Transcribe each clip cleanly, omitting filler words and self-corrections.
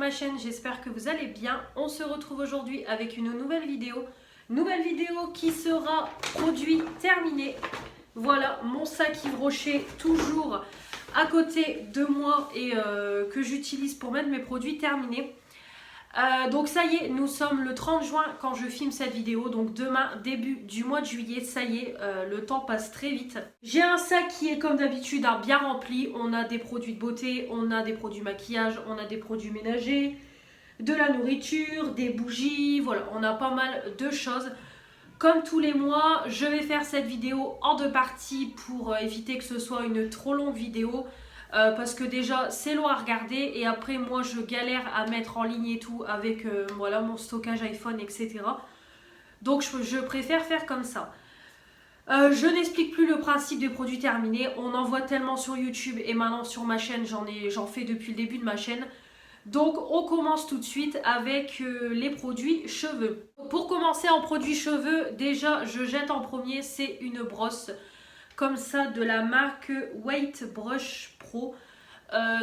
ma chaîne, j'espère que vous allez bien. On se retrouve aujourd'hui avec une nouvelle vidéo. Nouvelle vidéo qui sera produit terminé. Voilà mon sac Yves Rocher toujours à côté de moi et que j'utilise pour mettre mes produits terminés. Donc ça y est, nous sommes le 30 juin quand je filme cette vidéo, donc demain, début du mois de juillet, ça y est, le temps passe très vite. J'ai un sac qui est comme d'habitude bien rempli, on a des produits de beauté, on a des produits maquillage, on a des produits ménagers, de la nourriture, des bougies, voilà, on a pas mal de choses. Comme tous les mois, je vais faire cette vidéo en deux parties pour éviter que ce soit une trop longue vidéo. Parce que déjà c'est long à regarder et après moi je galère à mettre en ligne et tout avec voilà, mon stockage iPhone, etc. Donc je préfère faire comme ça. Je n'explique plus le principe des produits terminés, on en voit tellement sur YouTube et maintenant sur ma chaîne, j'en fais depuis le début de ma chaîne. Donc on commence tout de suite avec les produits cheveux. Pour commencer en produits cheveux, déjà je jette en premier, c'est une brosse comme ça de la marque Weight Brush Pro.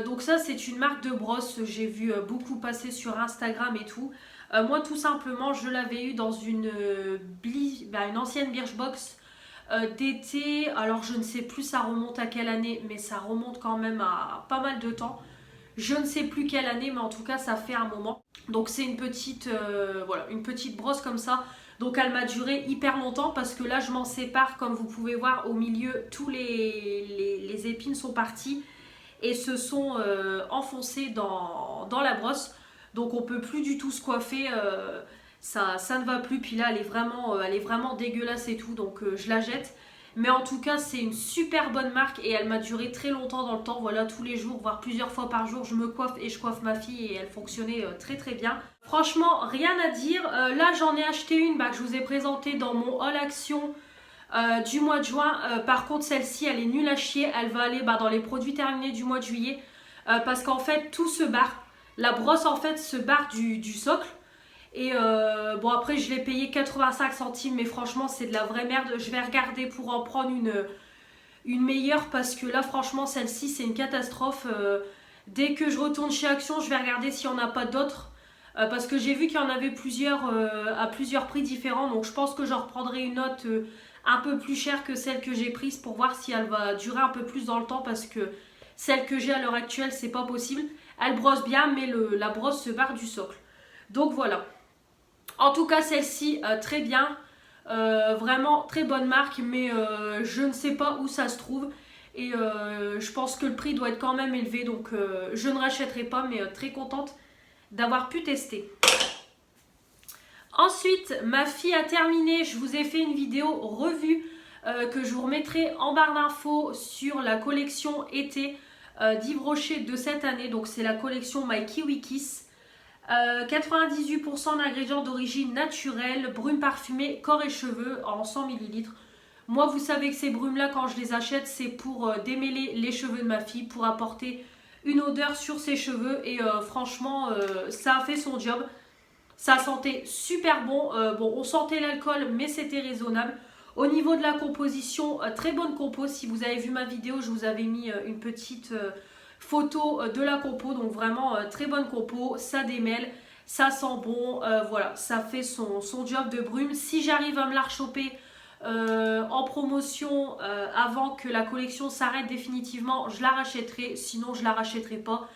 Donc ça c'est une marque de brosse, j'ai vu beaucoup passer sur Instagram et tout. Moi tout simplement je l'avais eu dans une ancienne Birchbox d'été. Alors je ne sais plus ça remonte à quelle année, mais ça remonte quand même à pas mal de temps. Je ne sais plus quelle année, mais en tout cas ça fait un moment. Donc c'est une petite, voilà, une petite brosse comme ça. Donc elle m'a duré hyper longtemps parce que là je m'en sépare, comme vous pouvez voir au milieu, tous les épines sont parties et se sont enfoncées dans la brosse. Donc on peut plus du tout se coiffer, ça ne va plus. Puis là elle est vraiment dégueulasse et tout, donc je la jette. Mais en tout cas c'est une super bonne marque et elle m'a duré très longtemps dans le temps. Voilà, tous les jours, voire plusieurs fois par jour, je me coiffe et je coiffe ma fille et elle fonctionnait très très bien. Franchement, rien à dire. Là, j'en ai acheté une que je vous ai présentée dans mon haul action du mois de juin. Par contre, celle-ci, elle est nulle à chier. Elle va aller dans les produits terminés du mois de juillet. Parce qu'en fait, tout se barre. La brosse, en fait, se barre du socle. Et bon, après, je l'ai payé 85 centimes. Mais franchement, c'est de la vraie merde. Je vais regarder pour en prendre une meilleure. Parce que là, franchement, celle-ci, c'est une catastrophe. Dès que je retourne chez Action, je vais regarder s'il n'y en a pas d'autres. Parce que j'ai vu qu'il y en avait plusieurs à plusieurs prix différents. Donc je pense que j'en reprendrai une autre un peu plus chère que celle que j'ai prise pour voir si elle va durer un peu plus dans le temps. Parce que celle que j'ai à l'heure actuelle, c'est pas possible. Elle brosse bien, mais la brosse se barre du socle. Donc voilà. En tout cas, celle-ci, très bien. Vraiment très bonne marque, mais je ne sais pas où ça se trouve. Et je pense que le prix doit être quand même élevé. Donc je ne rachèterai pas, mais très contente d'avoir pu tester. Ensuite, ma fille a terminé. Je vous ai fait une vidéo revue que je vous remettrai en barre d'infos sur la collection été d'Yves Rocher de cette année. Donc c'est la collection My Kiwi Kiss. 98% d'ingrédients d'origine naturelle, brume parfumée, corps et cheveux en 100 ml. Moi, vous savez que ces brumes-là, quand je les achète, c'est pour démêler les cheveux de ma fille, pour apporter une odeur sur ses cheveux et franchement ça a fait son job. Ça sentait super bon. Bon, on sentait l'alcool mais c'était raisonnable. Au niveau de la composition, très bonne compo. Si vous avez vu ma vidéo, je vous avais mis une petite photo de la compo. Donc vraiment très bonne compo. Ça démêle, ça sent bon. Voilà, ça fait son job de brume. Si j'arrive à me la rechoper en promotion avant que la collection s'arrête définitivement, je la rachèterai, sinon je la rachèterai pas.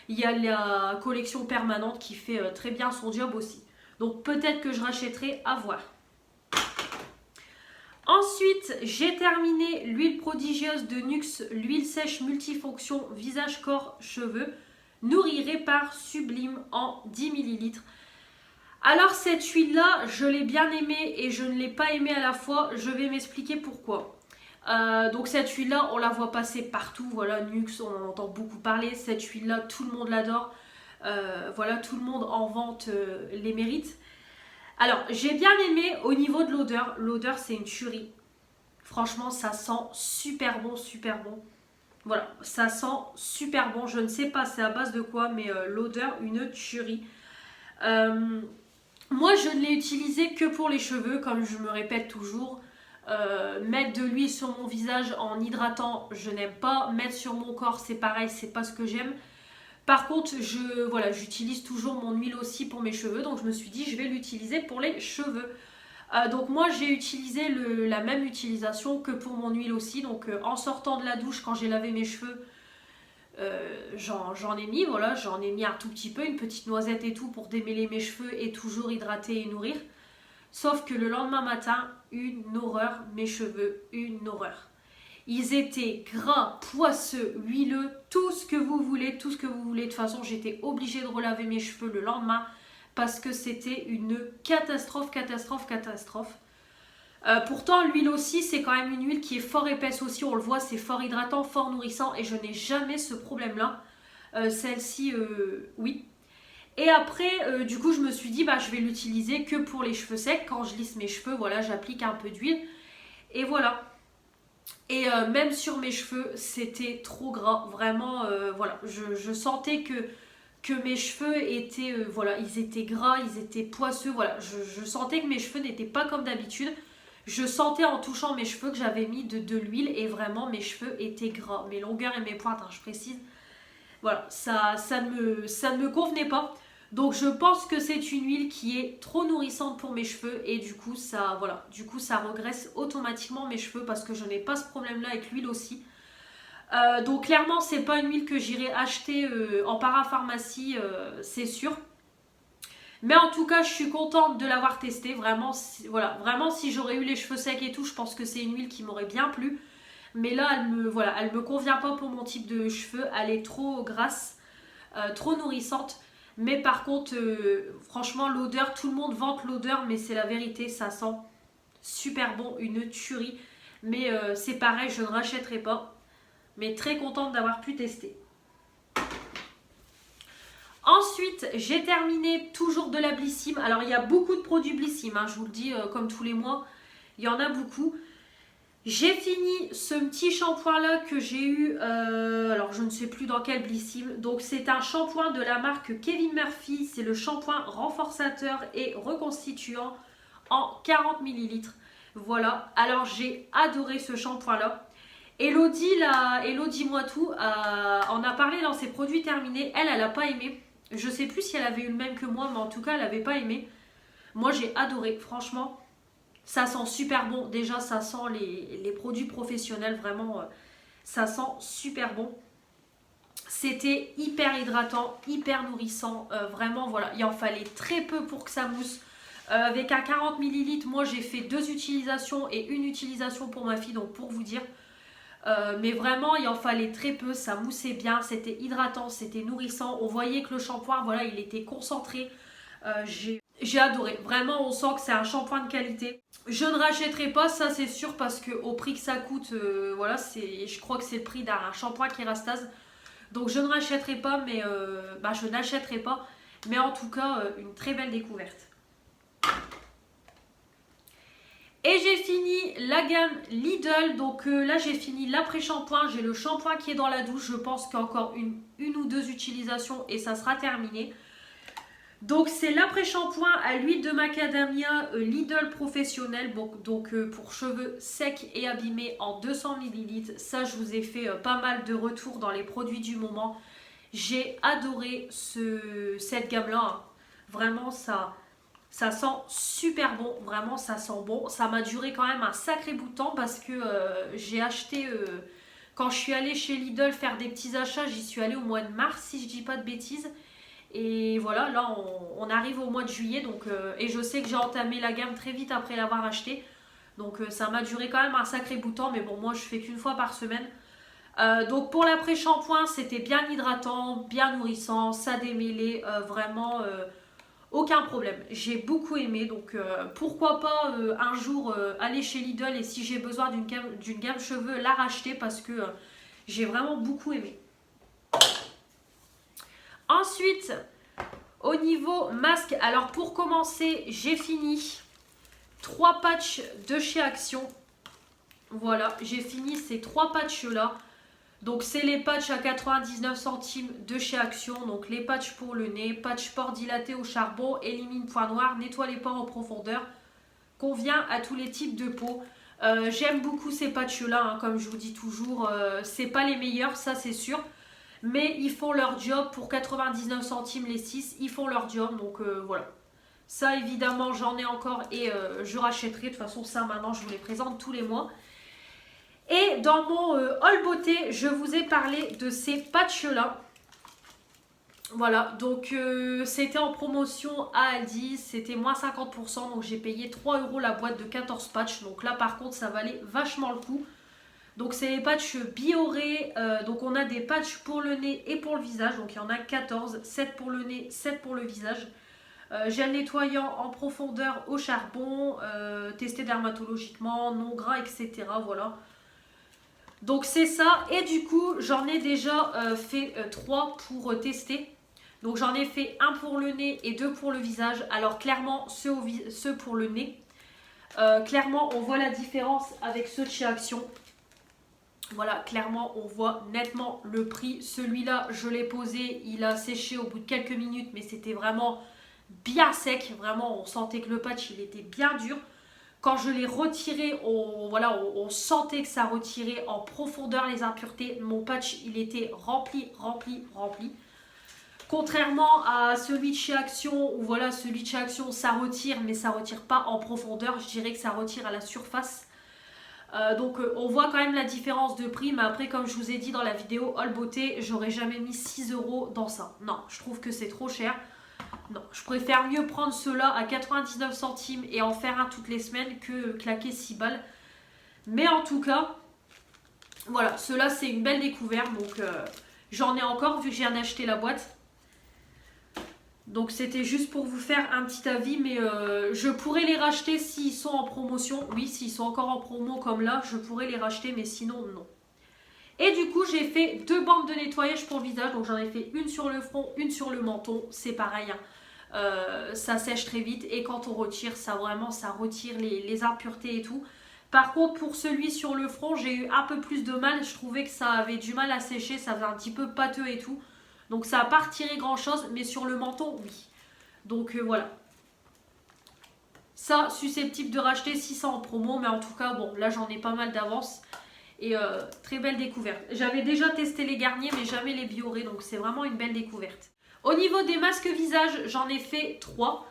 Il y a la collection permanente qui fait très bien son job aussi, donc peut-être que je rachèterai, à voir. Ensuite, j'ai terminé l'huile prodigieuse de Nuxe, l'huile sèche multifonction visage, corps, cheveux, nourri, répare, sublime en 10 ml. Alors cette huile là, je l'ai bien aimée et je ne l'ai pas aimée à la fois. Je vais m'expliquer pourquoi. Donc cette huile là, on la voit passer partout. Voilà, Nuxe, on en entend beaucoup parler. Cette huile là, tout le monde l'adore. Voilà, tout le monde en vante les mérites. Alors j'ai bien aimé au niveau de l'odeur. L'odeur c'est une tuerie. Franchement ça sent super bon, super bon. Voilà, ça sent super bon. Je ne sais pas c'est à base de quoi, mais l'odeur une tuerie. Moi, je ne l'ai utilisé que pour les cheveux, comme je me répète toujours. Mettre de l'huile sur mon visage en hydratant, je n'aime pas. Mettre sur mon corps, c'est pareil, c'est pas ce que j'aime. Par contre, voilà, j'utilise toujours mon huile aussi pour mes cheveux, donc je me suis dit je vais l'utiliser pour les cheveux. Donc moi j'ai utilisé la même utilisation que pour mon huile aussi. Donc en sortant de la douche, quand j'ai lavé mes cheveux, j'en ai mis, voilà, j'en ai mis un tout petit peu, une petite noisette et tout pour démêler mes cheveux et toujours hydrater et nourrir. Sauf que le lendemain matin, une horreur, mes cheveux, une horreur. Ils étaient gras, poisseux, huileux, tout ce que vous voulez, tout ce que vous voulez. De toute façon, j'étais obligée de relaver mes cheveux le lendemain parce que c'était une catastrophe, catastrophe, catastrophe. Pourtant, l'huile aussi, c'est quand même une huile qui est fort épaisse aussi. On le voit, c'est fort hydratant, fort nourrissant et je n'ai jamais ce problème-là. Celle-ci, oui. Et après, du coup, je me suis dit, bah, je vais l'utiliser que pour les cheveux secs. Quand je lisse mes cheveux, voilà, j'applique un peu d'huile. Et voilà. Et même sur mes cheveux, c'était trop gras. Vraiment, voilà. Je sentais que mes cheveux étaient, voilà, ils étaient gras, ils étaient poisseux. Voilà, je sentais que mes cheveux n'étaient pas comme d'habitude. Je sentais en touchant mes cheveux que j'avais mis de l'huile et vraiment mes cheveux étaient gras. Mes longueurs et mes pointes, hein, je précise. Voilà, ça ne me convenait pas. Donc je pense que c'est une huile qui est trop nourrissante pour mes cheveux et du coup ça, voilà, du coup ça regraisse automatiquement mes cheveux parce que je n'ai pas ce problème-là avec l'huile aussi. Donc clairement c'est pas une huile que j'irai acheter en parapharmacie, c'est sûr. Mais en tout cas je suis contente de l'avoir testée. Vraiment, voilà, vraiment si j'aurais eu les cheveux secs et tout, je pense que c'est une huile qui m'aurait bien plu. Mais là elle me convient pas pour mon type de cheveux. Elle est trop grasse, trop nourrissante. Mais par contre, franchement, l'odeur, tout le monde vante l'odeur, mais c'est la vérité, ça sent super bon, une tuerie. Mais c'est pareil, je ne rachèterai pas. Mais très contente d'avoir pu tester. Ensuite, j'ai terminé toujours de la Blissim. Alors, il y a beaucoup de produits Blissim, hein, je vous le dis, comme tous les mois, il y en a beaucoup. J'ai fini ce petit shampoing là que j'ai eu, alors je ne sais plus dans quel Blissim. Donc c'est un shampoing de la marque Kevin Murphy. C'est le shampoing renforçateur et reconstituant en 40 ml. Voilà, alors j'ai adoré ce shampoing là. Elodie Moitou en a parlé dans ses produits terminés. Elle n'a pas aimé. Je ne sais plus si elle avait eu le même que moi, mais en tout cas elle n'avait pas aimé. Moi j'ai adoré, franchement. Ça sent super bon. Déjà, ça sent les produits professionnels. Vraiment, ça sent super bon. C'était hyper hydratant, hyper nourrissant. Vraiment, voilà. Il en fallait très peu pour que ça mousse. Avec un 40 ml, moi, j'ai fait 2 utilisations et une utilisation pour ma fille. Donc, pour vous dire. Mais vraiment, il en fallait très peu. Ça moussait bien. C'était hydratant, c'était nourrissant. On voyait que le shampoing, voilà, il était concentré. J'ai adoré. Vraiment, on sent que c'est un shampoing de qualité. Je ne rachèterai pas, ça c'est sûr, parce que au prix que ça coûte, voilà, je crois que c'est le prix d'un shampoing Kérastase. Donc je ne rachèterai pas, mais je n'achèterai pas. Mais en tout cas, une très belle découverte. Et j'ai fini la gamme Lidl. Donc là, j'ai fini l'après-shampoing. J'ai le shampoing qui est dans la douche. Je pense qu'encore une ou deux utilisations et ça sera terminé. Donc c'est l'après-shampoing à l'huile de macadamia Lidl professionnel, donc pour cheveux secs et abîmés en 200 ml. Ça, je vous ai fait pas mal de retours dans les produits du moment. J'ai adoré cette gamme-là. Hein. Vraiment, ça sent super bon. Vraiment, ça sent bon. Ça m'a duré quand même un sacré bout de temps parce que j'ai acheté... quand je suis allée chez Lidl faire des petits achats, j'y suis allée au mois de mars, si je dis pas de bêtises. Et voilà, là on arrive au mois de juillet donc, et je sais que j'ai entamé la gamme très vite après l'avoir acheté. Donc ça m'a duré quand même un sacré bout de temps, mais bon, moi je fais qu'une fois par semaine. Donc pour l'après-shampoing, c'était bien hydratant, bien nourrissant, ça démêlait, vraiment aucun problème. J'ai beaucoup aimé, donc pourquoi pas un jour aller chez Lidl et si j'ai besoin d'une gamme cheveux, la racheter parce que j'ai vraiment beaucoup aimé. Ensuite, au niveau masque, alors pour commencer, j'ai fini 3 patchs de chez Action. Voilà, j'ai fini ces 3 patchs là. Donc c'est les patchs à 99 centimes de chez Action. Donc les patchs pour le nez, patch pores dilaté au charbon, élimine point noir, nettoie les pores en profondeur. Convient à tous les types de peau. J'aime beaucoup ces patchs là, hein, comme je vous dis toujours. C'est pas les meilleurs, ça c'est sûr. Mais ils font leur job pour 99 centimes les 6. Ils font leur job, donc voilà. Ça évidemment j'en ai encore et je rachèterai. De toute façon ça maintenant je vous les présente tous les mois. Et dans mon haul beauté, je vous ai parlé de ces patchs là. Voilà, donc c'était en promotion à Aldi, c'était moins 50%, donc j'ai payé 3 € la boîte de 14 patchs. Donc là par contre ça valait vachement le coup. Donc c'est les patchs Bioré, donc on a des patchs pour le nez et pour le visage. Donc il y en a 14, 7 pour le nez, 7 pour le visage. Gel nettoyant en profondeur au charbon, testé dermatologiquement, non gras, etc. Voilà. Donc c'est ça, et du coup j'en ai déjà fait 3 pour tester. Donc j'en ai fait un pour le nez et 2 pour le visage. Alors clairement ceux pour le nez, clairement on voit la différence avec ceux de chez Action. Voilà, clairement on voit nettement le prix. Celui-là je l'ai posé, il a séché au bout de quelques minutes, mais c'était vraiment bien sec. Vraiment on sentait que le patch il était bien dur. Quand je l'ai retiré, on sentait que ça retirait en profondeur les impuretés. Mon patch il était rempli. Contrairement à celui de chez Action, où voilà, celui de chez Action, ça retire, mais ça retire pas en profondeur. Je dirais que ça retire à la surface. Donc on voit quand même la différence de prix. Mais après, comme je vous ai dit dans la vidéo Haul Beauté, j'aurais jamais mis 6 € dans ça. Non, je trouve que c'est trop cher. Non, je préfère mieux prendre ceux-là à 99 centimes et en faire un toutes les semaines que claquer 6 balles. Mais en tout cas, voilà, ceux-là c'est une belle découverte. Donc j'en ai encore vu que j'ai acheté la boîte. Donc c'était juste pour vous faire un petit avis, mais je pourrais les racheter s'ils sont en promotion. Oui, s'ils sont encore en promo comme là, je pourrais les racheter, mais sinon non. Et du coup j'ai fait 2 bandes de nettoyage pour le visage. Donc j'en ai fait une sur le front, une sur le menton. C'est pareil, hein. Ça sèche très vite et quand on retire, ça retire les impuretés et tout. Par contre pour celui sur le front, j'ai eu un peu plus de mal. Je trouvais que ça avait du mal à sécher, ça faisait un petit peu pâteux et tout. Donc ça n'a pas retiré grand chose, mais sur le menton, oui. Donc voilà. Ça, susceptible de racheter 600 en promo, mais en tout cas, bon, là j'en ai pas mal d'avance. Et très belle découverte. J'avais déjà testé les Garnier, mais jamais les Bioré, donc c'est vraiment une belle découverte. Au niveau des masques visage, j'en ai fait 3.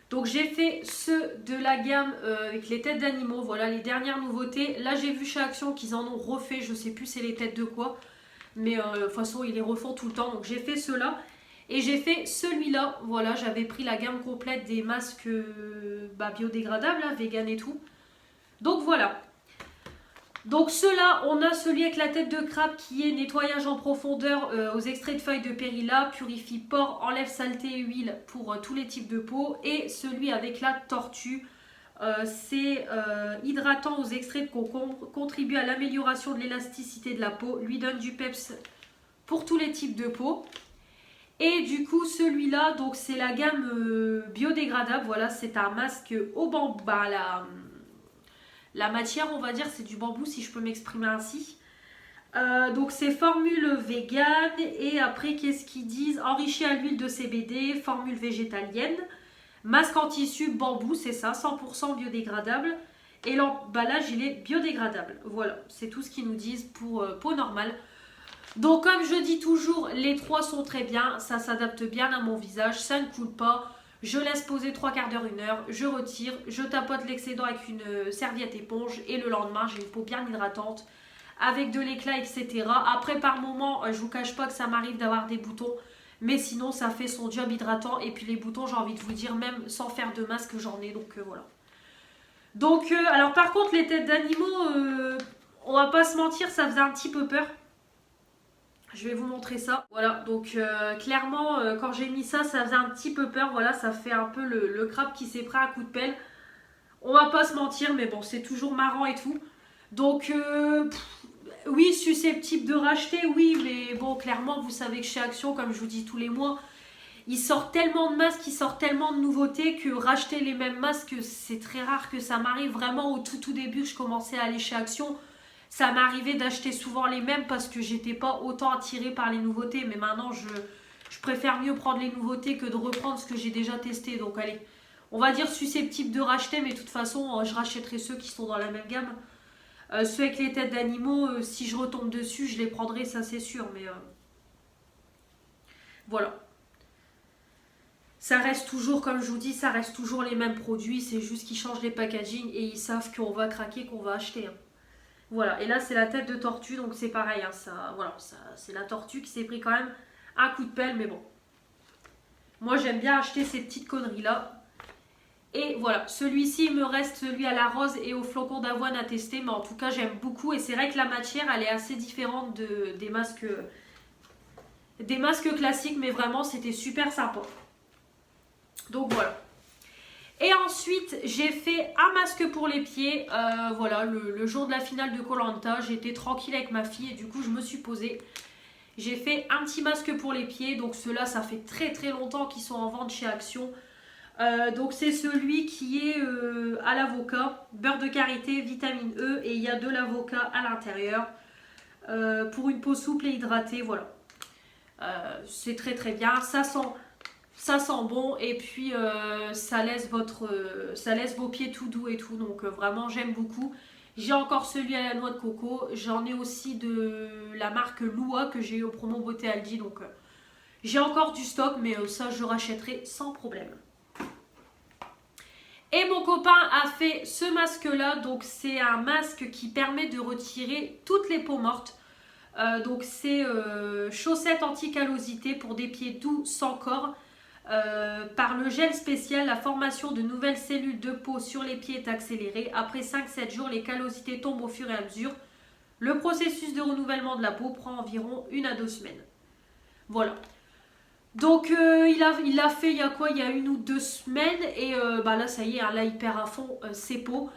Donc j'ai fait ceux de la gamme avec les têtes d'animaux, voilà les dernières nouveautés. Là j'ai vu chez Action qu'ils en ont refait, je sais plus c'est les têtes de quoi. Mais de toute façon ils les refont tout le temps, donc j'ai fait ceux-là. Et j'ai fait celui-là, voilà, j'avais pris la gamme complète des masques biodégradables, hein, vegan et tout. Donc voilà. Donc ceux-là, on a celui avec la tête de crabe qui est nettoyage en profondeur aux extraits de feuilles de périlla, purifie pores, enlève saleté et huile pour tous les types de peau. Et celui avec la tortue, c'est hydratant aux extraits de concombre, contribue à l'amélioration de l'élasticité de la peau, lui donne du peps pour tous les types de peau. Et du coup celui-là, donc c'est la gamme biodégradable, voilà, c'est un masque au bambou, la matière on va dire c'est du bambou si je peux m'exprimer ainsi. Donc c'est formule vegan et après qu'est-ce qu'ils disent, enrichi à l'huile de CBD, formule végétalienne, masque en tissu bambou, c'est ça, 100% biodégradable et l'emballage il est biodégradable. Voilà, c'est tout ce qu'ils nous disent pour peau normale. Donc comme je dis toujours, les 3 sont très bien, ça s'adapte bien à mon visage, ça ne coule pas. Je laisse poser 3/4 d'heure, 1 heure, je retire, je tapote l'excédent avec une serviette éponge et le lendemain j'ai une peau bien hydratante avec de l'éclat, etc. Après par moment, je vous cache pas que ça m'arrive d'avoir des boutons, mais sinon ça fait son job hydratant. Et puis les boutons, j'ai envie de vous dire, même sans faire de masque j'en ai, donc voilà. Donc alors par contre les têtes d'animaux, on va pas se mentir, ça faisait un petit peu peur. Je vais vous montrer ça. Voilà, donc clairement, quand j'ai mis ça, ça faisait un petit peu peur. Voilà, ça fait un peu le crabe qui s'est pris un coup de pelle. On va pas se mentir, mais bon, c'est toujours marrant et tout. Donc, oui, susceptible de racheter, oui. Mais bon, clairement, vous savez que chez Action, comme je vous dis tous les mois, ils sortent tellement de masques, ils sortent tellement de nouveautés que racheter les mêmes masques, c'est très rare que ça m'arrive. Vraiment, au tout début, je commençais à aller chez Action. Ça m'arrivait d'acheter souvent les mêmes parce que j'étais pas autant attirée par les nouveautés. Mais maintenant, je préfère mieux prendre les nouveautés que de reprendre ce que j'ai déjà testé. Donc allez, on va dire susceptible de racheter. Mais de toute façon, je rachèterai ceux qui sont dans la même gamme. Ceux avec les têtes d'animaux, si je retombe dessus, je les prendrai, ça c'est sûr. Mais Voilà. Ça reste toujours, comme je vous dis, ça reste toujours les mêmes produits. C'est juste qu'ils changent les packaging et ils savent qu'on va craquer, qu'on va acheter. Hein. Voilà. Et là, c'est la tête de tortue, donc c'est pareil. Hein, ça, voilà, c'est la tortue qui s'est pris quand même un coup de pelle, mais bon. Moi, j'aime bien acheter ces petites conneries-là. Et voilà, celui-ci, il me reste celui à la rose et au flocon d'avoine à tester. Mais en tout cas, j'aime beaucoup. Et c'est vrai que la matière, elle est assez différente des masques classiques. Mais vraiment, c'était super sympa. Donc voilà. Et ensuite, j'ai fait un masque pour les pieds. Voilà, le jour de la finale de Koh-Lanta, j'étais tranquille avec ma fille et du coup, je me suis posée. J'ai fait un petit masque pour les pieds. Donc ceux-là, ça fait très très longtemps qu'ils sont en vente chez Action. Donc c'est celui qui est à l'avocat, beurre de karité, vitamine E et il y a de l'avocat à l'intérieur. Pour une peau souple et hydratée, voilà. C'est très très bien. Ça sent bon et puis ça laisse vos pieds tout doux et tout. Donc vraiment j'aime beaucoup. J'ai encore celui à la noix de coco. J'en ai aussi de la marque Lua que j'ai eu au promo Beauté Aldi. Donc j'ai encore du stock mais ça je rachèterai sans problème. Et mon copain a fait ce masque là. Donc c'est un masque qui permet de retirer toutes les peaux mortes. Donc c'est chaussettes anti-callosité pour des pieds doux sans corps. Par le gel spécial, la formation de nouvelles cellules de peau sur les pieds est accélérée. Après 5-7 jours, les callosités tombent au fur et à mesure. Le processus de renouvellement de la peau prend environ 1 à 2 semaines. Voilà. Donc il l'a fait il y a quoi? Il y a 1 ou 2 semaines. Et là ça y est, hein, là il perd à fond ses peaux.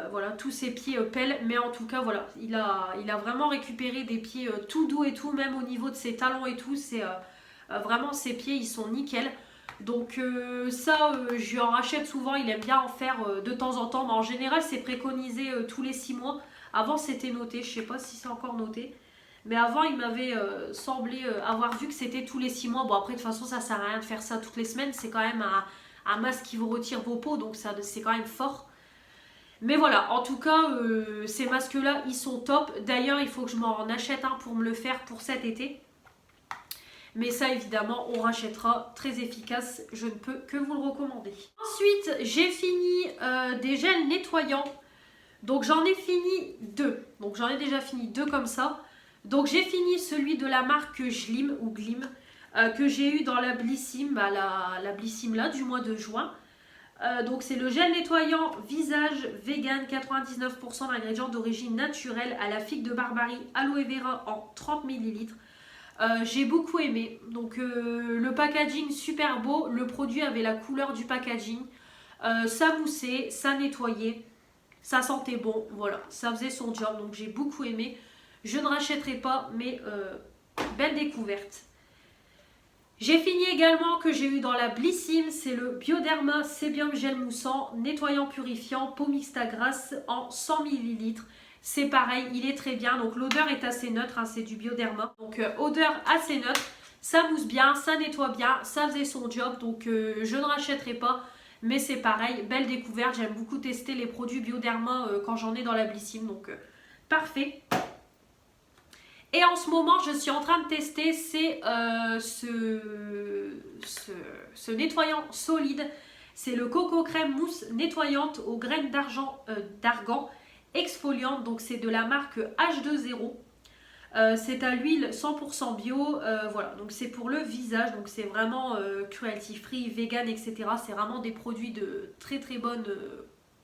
Voilà, tous ses pieds pèlent. Mais en tout cas voilà, il a vraiment récupéré des pieds tout doux et tout. Même au niveau de ses talons et tout, c'est... vraiment ses pieds ils sont nickel. Donc je lui en rachète souvent. Il aime bien en faire de temps en temps. Mais en général c'est préconisé tous les 6 mois. Avant c'était noté, je sais pas si c'est encore noté. Mais avant il m'avait semblé avoir vu que c'était tous les 6 mois. Bon après de toute façon ça sert à rien de faire ça toutes les semaines. C'est quand même un masque qui vous retire vos peaux. Donc c'est quand même fort. Mais voilà, en tout cas ces masques là ils sont top. D'ailleurs il faut que je m'en achète un pour me le faire pour cet été. Mais ça évidemment on rachètera, très efficace, je ne peux que vous le recommander. Ensuite j'ai fini des gels nettoyants. Donc j'en ai fini 2. Donc j'en ai déjà fini 2 comme ça. Donc j'ai fini celui de la marque Glim ou Glim que j'ai eu dans la Blissim, la Blissim là du mois de juin. Donc c'est le gel nettoyant visage vegan 99% d'ingrédients d'origine naturelle à la figue de Barbarie aloe vera en 30 ml. J'ai beaucoup aimé. Donc le packaging super beau. Le produit avait la couleur du packaging. Ça moussait, ça nettoyait, ça sentait bon. Voilà, ça faisait son job. Donc j'ai beaucoup aimé. Je ne rachèterai pas, mais belle découverte. J'ai fini également que j'ai eu dans la Blissim. C'est le Bioderma Sébium Gel Moussant nettoyant purifiant peau mixte à grasse en 100 ml. C'est pareil, il est très bien. Donc l'odeur est assez neutre, hein, c'est du Bioderma. Donc odeur assez neutre, ça mousse bien, ça nettoie bien, ça faisait son job. Donc je ne rachèterai pas, mais c'est pareil, belle découverte. J'aime beaucoup tester les produits Bioderma quand j'en ai dans la Blissim. Donc parfait. Et en ce moment, je suis en train de tester ce nettoyant solide. C'est le Coco Crème Mousse nettoyante aux graines d'argan exfoliante. Donc c'est de la marque H2O. C'est à l'huile 100% bio. Voilà, donc c'est pour le visage. Donc c'est vraiment cruelty free, vegan, etc. C'est vraiment des produits de très très bonne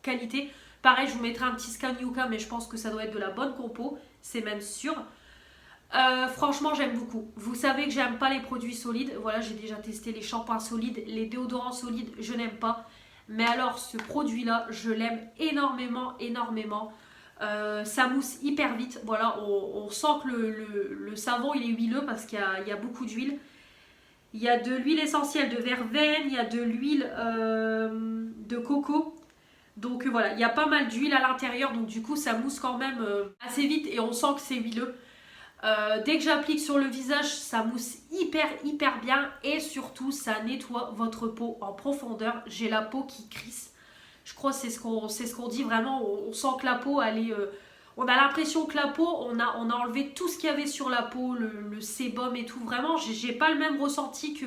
qualité. Pareil, je vous mettrai un petit scan Yuka, mais je pense que ça doit être de la bonne compo. C'est même sûr. Franchement j'aime beaucoup. Vous savez que j'aime pas les produits solides. Voilà, j'ai déjà testé les shampoings solides, les déodorants solides, je n'aime pas. Mais alors ce produit là, je l'aime énormément. Ça mousse hyper vite. Voilà, on sent que le savon il est huileux parce qu'il y a beaucoup d'huile. Il y a de l'huile essentielle de verveine, il y a de l'huile de coco. Donc voilà, il y a pas mal d'huile à l'intérieur. Donc du coup ça mousse quand même assez vite et on sent que c'est huileux. Dès que j'applique sur le visage, ça mousse hyper bien et surtout ça nettoie votre peau en profondeur. J'ai la peau qui crisse. Je crois que c'est ce qu'on dit vraiment. On sent que la peau, elle est, on a l'impression que la peau, on a enlevé tout ce qu'il y avait sur la peau, le sébum et tout. Vraiment, j'ai pas le même ressenti que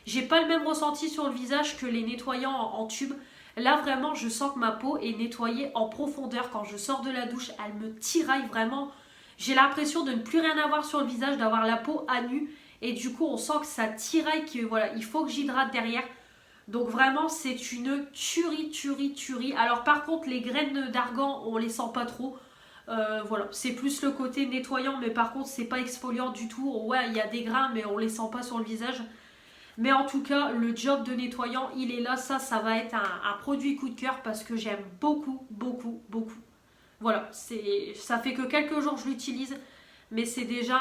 j'ai pas le même ressenti sur le visage que les nettoyants en tube. Là, vraiment, je sens que ma peau est nettoyée en profondeur. Quand je sors de la douche, elle me tiraille vraiment. J'ai l'impression de ne plus rien avoir sur le visage, d'avoir la peau à nu. Et du coup, on sent que ça tiraille, que voilà, il faut que j'hydrate derrière. Donc vraiment, c'est une tuerie. Alors par contre, les graines d'argan, on les sent pas trop. Voilà, c'est plus le côté nettoyant, mais par contre, c'est pas exfoliant du tout. Ouais, il y a des grains, mais on les sent pas sur le visage. Mais en tout cas, le job de nettoyant, il est là. Ça va être un produit coup de cœur parce que j'aime beaucoup. Voilà, ça fait que quelques jours que je l'utilise, mais c'est déjà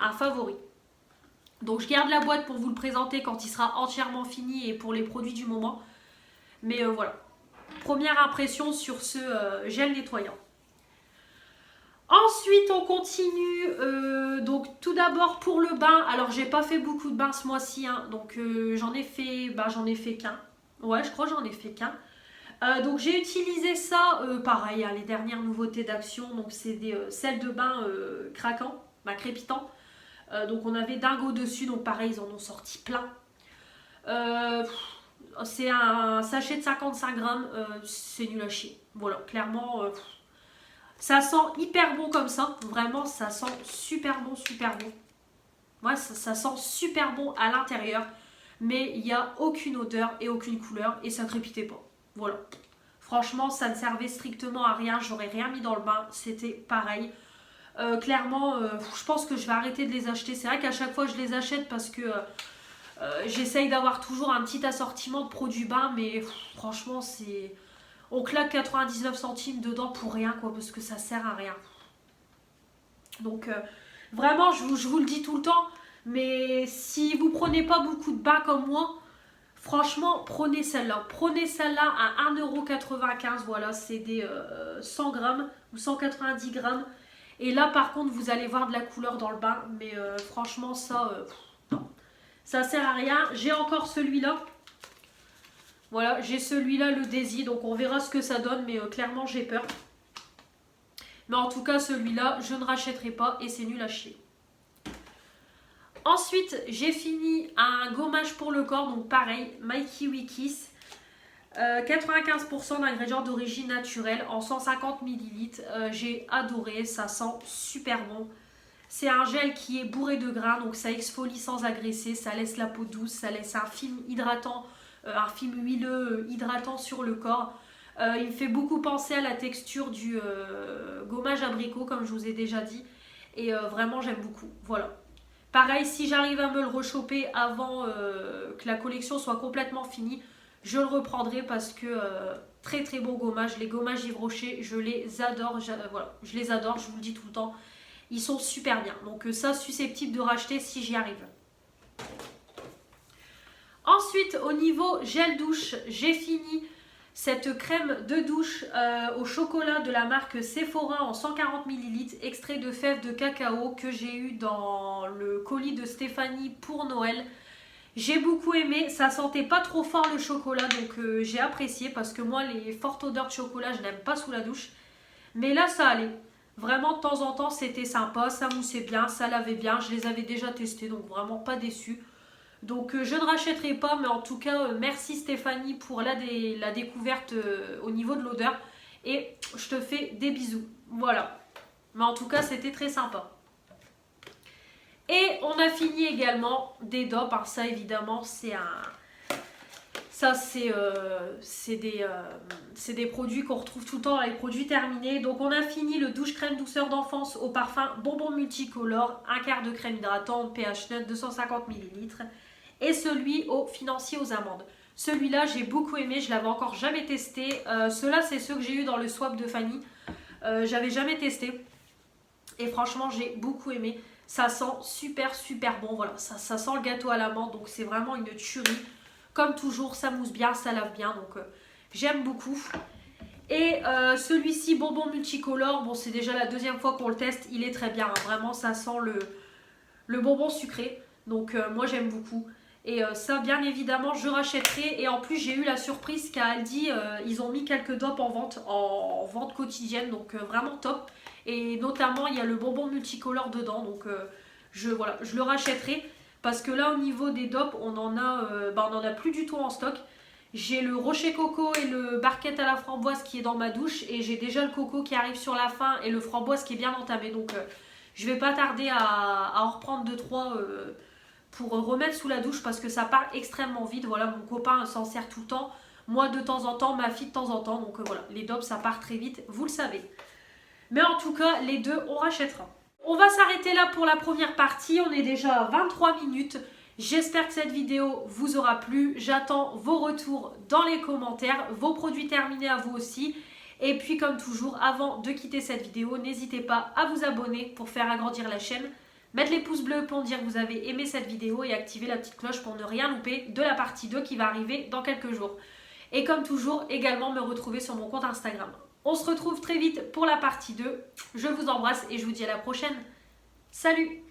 un favori. Donc je garde la boîte pour vous le présenter quand il sera entièrement fini et pour les produits du moment. Mais voilà, première impression sur ce gel nettoyant. Ensuite, on continue. Donc, tout d'abord pour le bain. Alors, j'ai pas fait beaucoup de bains ce mois-ci. Hein, donc, j'en ai fait qu'un. Ouais, je crois que j'en ai fait qu'un. Donc, j'ai utilisé ça. Pareil, hein, les dernières nouveautés d'Action. Donc, c'est des sels de bain craquants, crépitants. Donc, on avait Dingo dessus. Donc, pareil, ils en ont sorti plein. C'est un sachet de 55 grammes. C'est nul à chier. Voilà, clairement. Ça sent hyper bon comme ça, vraiment ça sent super bon. Ouais, ça sent super bon à l'intérieur, mais il n'y a aucune odeur et aucune couleur et ça crépitait pas. Voilà. Franchement, ça ne servait strictement à rien, j'aurais rien mis dans le bain, c'était pareil. Clairement, je pense que je vais arrêter de les acheter. C'est vrai qu'à chaque fois je les achète parce que j'essaye d'avoir toujours un petit assortiment de produits bains, mais franchement c'est... On claque 99 centimes dedans pour rien, quoi, parce que ça sert à rien. Donc, vraiment, je vous le dis tout le temps, mais si vous prenez pas beaucoup de bains comme moi, franchement, prenez celle-là. Prenez celle-là à 1,95 €. Voilà, c'est des 100 grammes ou 190 grammes. Et là, par contre, vous allez voir de la couleur dans le bain. Mais franchement, ça, non. Ça sert à rien. J'ai encore celui-là. Voilà, j'ai celui-là, le Daisy, donc on verra ce que ça donne, mais clairement j'ai peur. Mais en tout cas, celui-là, je ne rachèterai pas et c'est nul à chier. Ensuite, j'ai fini un gommage pour le corps, donc pareil, My Kiwi Kiss. 95% d'ingrédients d'origine naturelle en 150 ml. J'ai adoré, ça sent super bon. C'est un gel qui est bourré de gras, donc ça exfolie sans agresser, ça laisse la peau douce, ça laisse un film hydratant. Un film huileux hydratant sur le corps. Il me fait beaucoup penser à la texture du gommage abricot, comme je vous ai déjà dit. Et vraiment, j'aime beaucoup. Voilà. Pareil, si j'arrive à me le rechoper avant que la collection soit complètement finie, je le reprendrai parce que très bon gommage. Les gommages Yves Rocher, je les adore. Voilà, je les adore, je vous le dis tout le temps. Ils sont super bien. Donc ça, susceptible de racheter si j'y arrive. Ensuite, au niveau gel douche, j'ai fini cette crème de douche au chocolat de la marque Sephora en 140 ml, extrait de fèves de cacao que j'ai eu dans le colis de Stéphanie pour Noël. J'ai beaucoup aimé, ça sentait pas trop fort le chocolat, donc j'ai apprécié parce que moi, les fortes odeurs de chocolat, je n'aime pas sous la douche. Mais là, ça allait. Vraiment, de temps en temps, c'était sympa, ça moussait bien, ça lavait bien. Je les avais déjà testés, donc vraiment pas déçue. Donc je ne rachèterai pas, mais en tout cas, merci Stéphanie pour la découverte au niveau de l'odeur. Et je te fais des bisous. Voilà. Mais en tout cas, c'était très sympa. Et on a fini également des dopes. Alors ça, évidemment, c'est un... Ça, c'est des produits qu'on retrouve tout le temps, les produits terminés. Donc on a fini le douche crème douceur d'enfance au parfum bonbon multicolore, un quart de crème hydratante, pH neutre, 250 ml. Et celui au financier aux amandes. Celui-là, j'ai beaucoup aimé, je l'avais encore jamais testé. Ceux-là, c'est ceux que j'ai eu dans le swap de Fanny. J'avais jamais testé. Et franchement, j'ai beaucoup aimé. Ça sent super bon. Voilà, ça sent le gâteau à l'amande. Donc c'est vraiment une tuerie. Comme toujours, ça mousse bien, ça lave bien. Donc j'aime beaucoup. Et celui-ci, bonbon multicolore. Bon, c'est déjà la deuxième fois qu'on le teste. Il est très bien. Hein. Vraiment, ça sent le bonbon sucré. Donc moi, j'aime beaucoup. Et ça, bien évidemment, je rachèterai. Et en plus, j'ai eu la surprise qu'à Aldi, ils ont mis quelques dopes en vente quotidienne. Donc, vraiment top. Et notamment, il y a le bonbon multicolore dedans. Donc, voilà, je le rachèterai. Parce que là, au niveau des dopes, on en a plus du tout en stock. J'ai le rocher coco et le barquette à la framboise qui est dans ma douche. Et j'ai déjà le coco qui arrive sur la fin et le framboise qui est bien entamé. Donc, je vais pas tarder à en reprendre 2-3 pour remettre sous la douche parce que ça part extrêmement vite. Voilà, mon copain s'en sert tout le temps. Moi de temps en temps, ma fille de temps en temps. Donc voilà, les dopes ça part très vite, vous le savez. Mais en tout cas, les deux, on rachètera. On va s'arrêter là pour la première partie. On est déjà à 23 minutes. J'espère que cette vidéo vous aura plu. J'attends vos retours dans les commentaires, vos produits terminés à vous aussi. Et puis comme toujours, avant de quitter cette vidéo, n'hésitez pas à vous abonner pour faire agrandir la chaîne. Mettre les pouces bleus pour me dire que vous avez aimé cette vidéo et activer la petite cloche pour ne rien louper de la partie 2 qui va arriver dans quelques jours. Et comme toujours, également me retrouver sur mon compte Instagram. On se retrouve très vite pour la partie 2. Je vous embrasse et je vous dis à la prochaine. Salut!